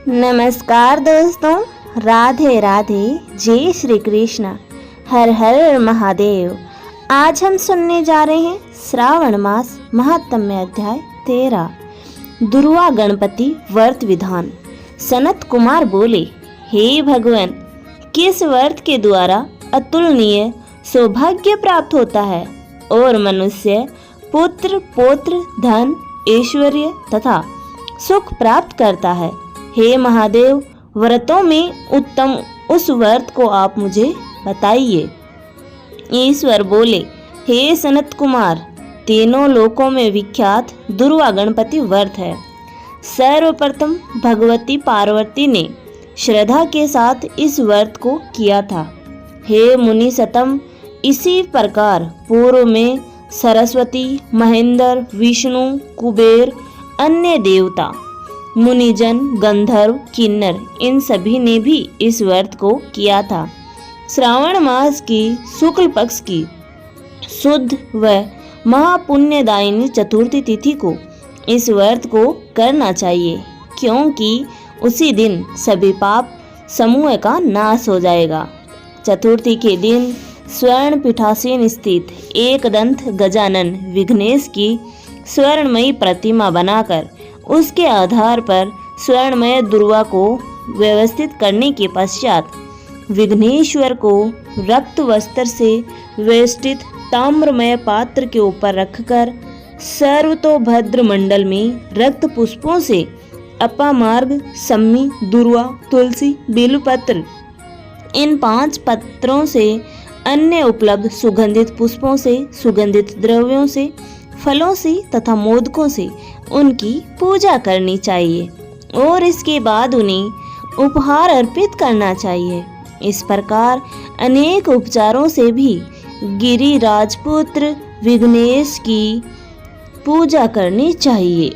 नमस्कार दोस्तों, राधे राधे, जय श्री कृष्ण, हर हर महादेव। आज हम सुनने जा रहे हैं श्रावण मास महात्म्य अध्याय 13 दुर्वा गणपति व्रत विधान। सनत कुमार बोले, हे भगवान, किस व्रत के द्वारा अतुलनीय सौभाग्य प्राप्त होता है और मनुष्य पुत्र पौत्र धन ऐश्वर्य तथा सुख प्राप्त करता है। हे महादेव, व्रतों में उत्तम उस व्रत को आप मुझे बताइए। ईश्वर बोले, हे सनत कुमार, तीनों लोकों में विख्यात दुर्वा गणपति व्रत है। सर्वप्रथम भगवती पार्वती ने श्रद्धा के साथ इस व्रत को किया था। हे मुनि सतम, इसी प्रकार पूर्व में सरस्वती, महेंद्र, विष्णु, कुबेर, अन्य देवता, मुनिजन, गंधर्व, किन्नर, इन सभी ने भी इस व्रत को किया था। श्रावण मास की शुक्ल पक्ष की शुद्ध व महापुण्यदायिनी चतुर्थी तिथि को इस व्रत को करना चाहिए, क्योंकि उसी दिन सभी पाप समूह का नाश हो जाएगा। चतुर्थी के दिन स्वर्ण पीठासीन स्थित एकदंत गजानन विघ्नेश की स्वर्णमयी प्रतिमा बनाकर उसके आधार पर स्वर्णमय दुर्वा को व्यवस्थित करने के पश्चात विघ्नेश्वर को रक्त वस्त्र से वेष्टित ताम्रमय पात्र के ऊपर रखकर सर्वतोभद्र मंडल में रक्त पुष्पों से अपामार्ग, सम्मी, दुर्वा, तुलसी, बेलपत्र, इन 5 पत्रों से अन्य उपलब्ध सुगंधित पुष्पों से, सुगंधित द्रव्यों से, फलों से तथा मोदकों से उनकी पूजा करनी चाहिए और इसके बाद उन्हें उपहार अर्पित करना चाहिए। इस प्रकार अनेक उपचारों से भी गिरिराजपुत्र विघ्नेश की पूजा करनी चाहिए।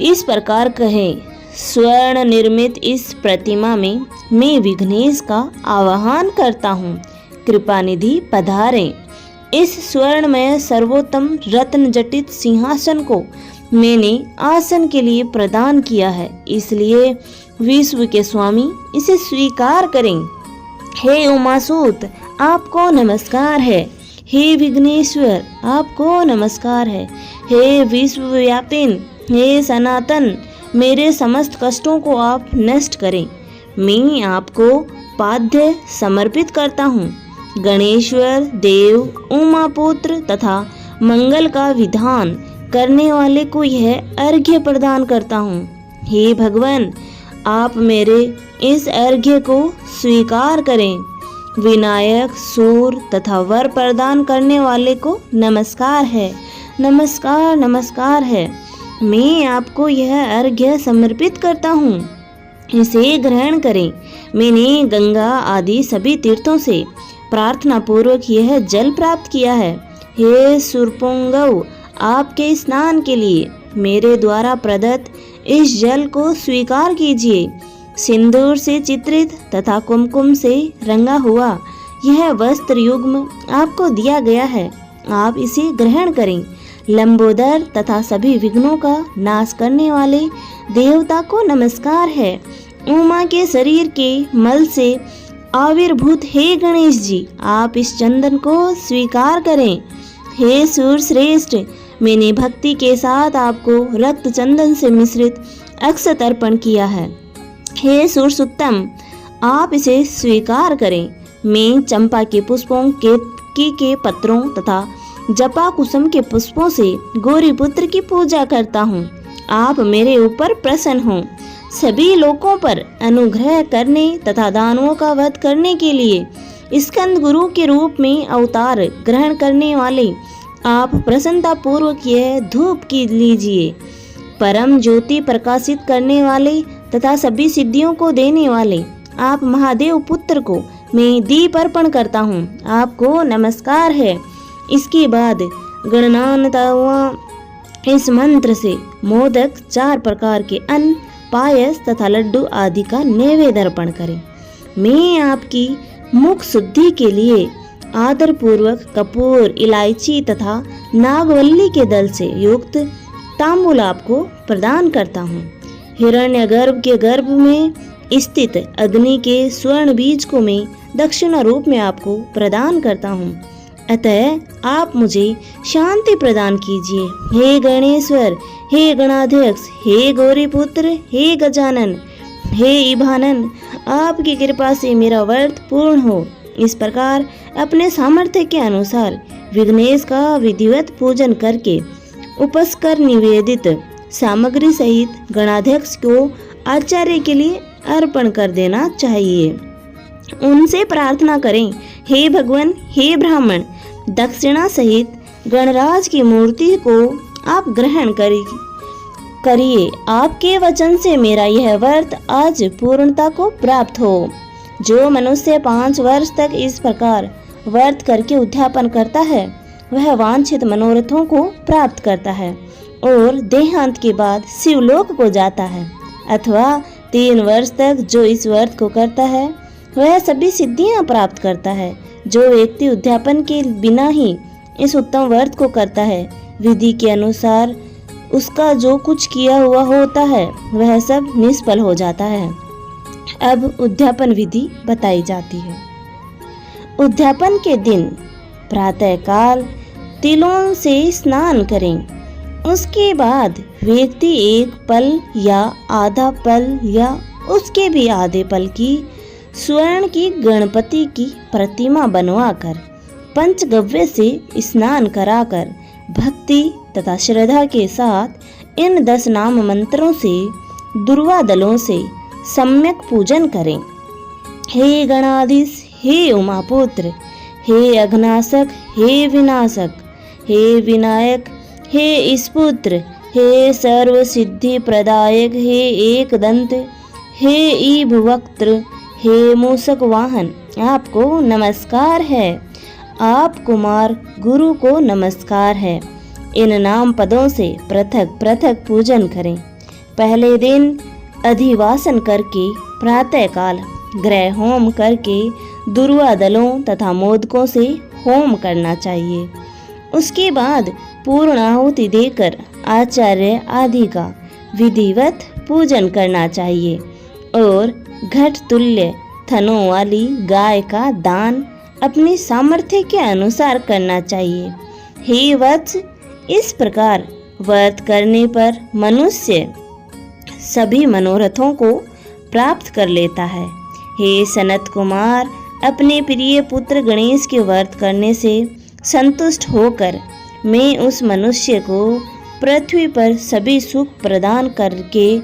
इस प्रकार कहें, स्वर्ण निर्मित इस प्रतिमा में मैं विघ्नेश का आवाहन करता हूँ, कृपा निधि पधारें। इस स्वर्णमय सर्वोत्तम रत्न जटित सिंहासन को मैंने आसन के लिए प्रदान किया है, इसलिए विश्व के स्वामी इसे स्वीकार करें। हे उमासूत, आपको नमस्कार है। हे विघ्नेश्वर, आपको नमस्कार है। हे विश्वव्यापिन, हे सनातन, मेरे समस्त कष्टों को आप नष्ट करें। मैं आपको पाद्य समर्पित करता हूँ। गणेश्वर, देव, उमापुत्र तथा मंगल का विधान करने वाले को यह अर्घ्य प्रदान करता हूँ। हे भगवान, आप मेरे इस अर्घ्य को स्वीकार करें। विनायक, सूर तथा वर प्रदान करने वाले को नमस्कार है, नमस्कार, नमस्कार है। मैं आपको यह अर्घ्य समर्पित करता हूँ, इसे ग्रहण करें। मैंने गंगा आदि सभी तीर्थों से प्रार्थना पूर्वक यह जल प्राप्त किया है। हे सुरपुंगव, आपके स्नान के लिए मेरे द्वारा प्रदत्त इस जल को स्वीकार कीजिए। सिंदूर से चित्रित तथा कुमकुम से रंगा हुआ यह वस्त्र युग्म आपको दिया गया है, आप इसे ग्रहण करें। लंबोदर तथा सभी विघ्नों का नाश करने वाले देवता को नमस्कार है। उमा के शरीर के मल से आविर्भूत हे गणेश जी, आप इस चंदन को स्वीकार करें। हे सूर श्रेष्ठ, मैंने भक्ति के साथ आपको रक्त चंदन से मिश्रित अक्षत अर्पण किया है। हे सुरसुत्तम, आप इसे स्वीकार करें। मैं चंपा के पुष्पों, केतकी के पत्रों तथा जपा कुसुम के पुष्पों से गौरीपुत्र की पूजा करता हूँ। आप मेरे ऊपर प्रसन्न हों। सभी लोकों पर अनुग्रह करने तथा दानवों का वध करने के लिए स्कंद गुरु के रूप में अवतार ग्रहण करने वाले आप प्रसन्नता पूर्वक यह धूप की लीजिए। परम ज्योति प्रकाशित करने वाले तथा सभी सिद्धियों को देने वाले आप महादेव पुत्र को मैं दीप अर्पण करता हूँ, आपको नमस्कार है। इसके बाद गणनान्वित इस मंत्र से मोदक, 4 प्रकार के अन्न, पायस तथा लड्डू आदि का नैवेद्य अर्पण करें। मैं आपकी मुख शुद्धि के लिए आदर पूर्वक कपूर, इलायची तथा नागवल्ली के दल से युक्त तांबूल आपको प्रदान करता हूँ। हिरण्यगर्भ के गर्भ में स्थित अग्नि के स्वर्ण बीज को मैं दक्षिणा रूप में आपको प्रदान करता हूँ। अतः आप मुझे शांति प्रदान कीजिए। हे गणेश्वर, हे गणाध्यक्ष, हे गौरीपुत्र, हे गजानन, हे इभानन, आपकी कृपा से मेरा व्रत पूर्ण हो। इस प्रकार अपने सामर्थ्य के अनुसार विघ्नेश का विधिवत पूजन करके उपस्कर निवेदित सामग्री सहित गणाध्यक्ष को आचार्य के लिए अर्पण कर देना चाहिए। उनसे प्रार्थना करें, हे भगवान, हे ब्राह्मण, दक्षिणा सहित गणराज की मूर्ति को आप ग्रहण करिए। आपके वचन से मेरा यह व्रत आज पूर्णता को प्राप्त हो। जो मनुष्य 5 वर्ष तक इस प्रकार व्रत करके उद्यापन करता है वह वांछित मनोरथों को प्राप्त करता है और देहांत के बाद शिवलोक को जाता है। अथवा 3 वर्ष तक जो इस व्रत को करता है वह सभी सिद्धियां प्राप्त करता है। जो व्यक्ति उद्यापन के बिना ही इस उत्तम व्रत को करता है, विधि के अनुसार उसका जो कुछ किया हुआ होता है वह सब निष्फल हो जाता है। अब उद्यापन विधि बताई जाती है। उद्यापन के दिन प्रातःकाल तिलों से स्नान करें। उसके बाद व्यक्ति एक पल या आधा पल या उसके भी आधे पल की स्वर्ण की गणपति की प्रतिमा बनवाकर पंचगव्य से स्नान कराकर भक्ति तथा श्रद्धा के साथ इन 10 नाम मंत्रों से दुर्वा दलों से सम्यक पूजन करें। हे गणाधीश, हे उमापुत्र, हे अघनाशक, हे विनाशक, हे विनायक, हे स्पुत्र, हे सर्व सिद्धि प्रदायक, हे एक दंत, हे ईभवक्त्र, हे मूषक वाहन, आपको नमस्कार है। आप कुमार गुरु को नमस्कार है। इन नाम पदों से पृथक पृथक पूजन करें। पहले दिन अधिवासन करके प्रातःकाल ग्रह होम करके दुर्वा दलों तथा मोदकों से होम करना चाहिए। उसके बाद पूर्ण आहुति देकर आचार्य आदि का विधिवत पूजन करना चाहिए और घट तुल्य थनों वाली गाय का दान अपनी सामर्थ्य के अनुसार करना चाहिए। हे वत्स, इस प्रकार व्रत करने पर मनुष्य सभी मनोरथों को प्राप्त कर लेता है। हे सनत कुमार, अपने प्रिय पुत्र गणेश के व्रत करने से संतुष्ट होकर मैं उस मनुष्य को पृथ्वी पर सभी सुख प्रदान करके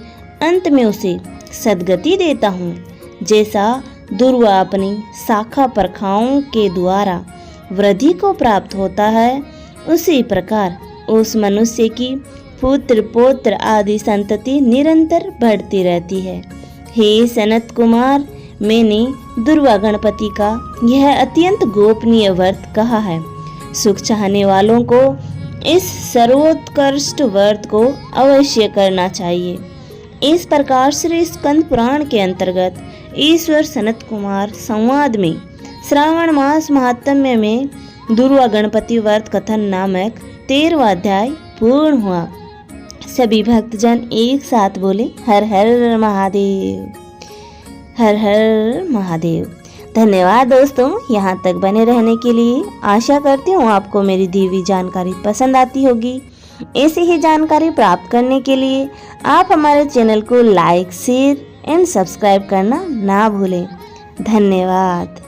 अंत में उसे सद्गति देता हूँ। जैसा दुर्वा अपनी शाखा प्रखाओं के द्वारा वृद्धि को प्राप्त होता है, उसी प्रकार उस मनुष्य की पुत्र पौत्र आदि संतति निरंतर बढ़ती रहती है। हे सनत कुमार, मैंने दुर्वा गणपति का यह अत्यंत गोपनीय व्रत कहा है। सुख चाहने वालों को इस सर्वोत्कृष्ट व्रत को अवश्य करना चाहिए। इस प्रकार श्री स्कंद पुराण के अंतर्गत ईश्वर सनत कुमार संवाद में श्रावण मास महात्म्य में दुर्वा गणपति व्रत कथन नामक 13वां अध्याय पूर्ण हुआ। सभी भक्तजन एक साथ बोले हर हर महादेव, हर हर महादेव। धन्यवाद दोस्तों, यहाँ तक बने रहने के लिए। आशा करती हूँ आपको मेरी दी हुई जानकारी पसंद आती होगी। ऐसी ही जानकारी प्राप्त करने के लिए आप हमारे चैनल को लाइक, शेयर एंड सब्सक्राइब करना ना भूलें। धन्यवाद।